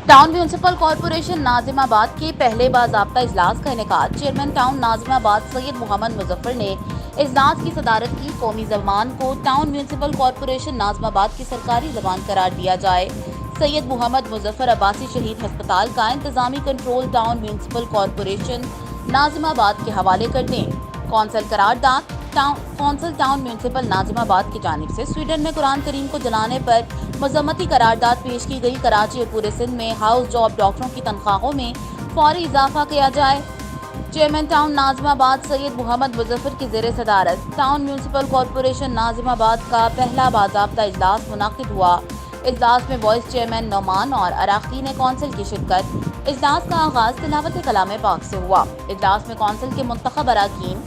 Town municipal corporation Nazimabad के पहले बाज़ाब्ता इजलास का इनेकाद। चेयरमैन टाउन नाजिमाबाद सैयद मोहम्मद मुजफ्फर ने इजलास की सदारत की। कौमी ज़बान को टाउन म्यूनिसिपल कॉरपोरेशन नाजिमाबाद की सरकारी ज़बान करार दिया जाए। सैयद मोहम्मद मुजफ्फर अब्बासी शहीद अस्पताल का इंतजामी control town municipal corporation Nazimabad के हवाले कर दें। कौंसल करारदाद। कौंसल टाउन म्यूनिसिपल नाजिमाबाद की जानिब से स्वीडन में कुरान करीम को जलाने पर मजम्मती करारदाद पेश की गई। कराची और पूरे सिंध में हाउस जॉब डॉक्टरों की तनख्वाहों में फौरी इजाफा किया जाए। चेयरमैन टाउन नाजिमाबाद सैयद मोहम्मद मुजफ्फर की ज़ेर सदारत टाउन म्यूनिसिपल कॉरपोरेशन नाजिमाबाद का पहला बाज़ाब्ता इजलास मुनाकिद हुआ। इजलास में वाइस चेयरमैन नौमान और अराकीन कौंसिल की शिरकत। इजलास का आगाज तिलावत कलाम पाक से हुआ। इजलास में कौंसिल के मुंतखब अराकीन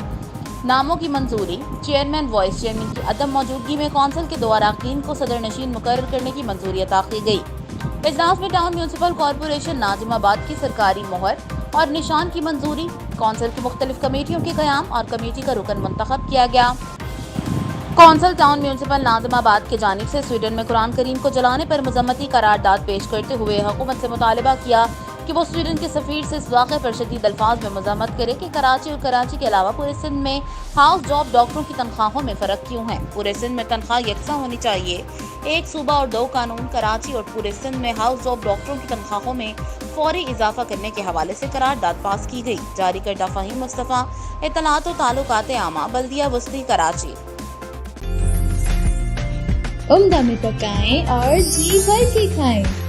नामों की मंजूरी। चेयरमैन वाइस चेयरमैन की अदम मौजूदगी में कौंसिल के 2 अराकीन को सदर नशीन मुकर्रर करने की मंजूरी अता की गई। इजलास में टाउन म्यूनिसिपल कॉरपोरेशन नाजिमाबाद की सरकारी मोहर और निशान की मंजूरी। कौंसिल की मुख्तलिफ कमेटियों के क़याम और कमेटी का रुकन मुंतखब किया गया। कौंसल टाउन म्यूनिसिपल नाजिमाबाद की जानिब से स्वीडन में कुरान करीम को जलाने पर मजम्मती करारदाद पेश करते हुए हुकूमत से मुतालबा किया कि वो स्वीडन के सफीर से इस वाक़े पर शदीद अल्फाज में मज़म्मत करे कि कराची और कराची के अलावा पूरे सिंध में हाउस जॉब डॉक्टरों की तनख्वाहों में फ़र्क क्यों है। पूरे सिंध में तनख्वाह यकसा होनी चाहिए। एक सूबा और 2 कानून। कराची और पूरे सिंध में हाउस जॉब डॉक्टरों की तनख्वाहों में फौरी इजाफा करने के हवाले से करारदाद पास की गई। जारी करदा फ़हीम मुस्तफ़ा, इत्तलात और ताल्लुकात आमा, बल्दिया वस्ती, कराची। उम्दा में पकाएं और जी भर के खाएं।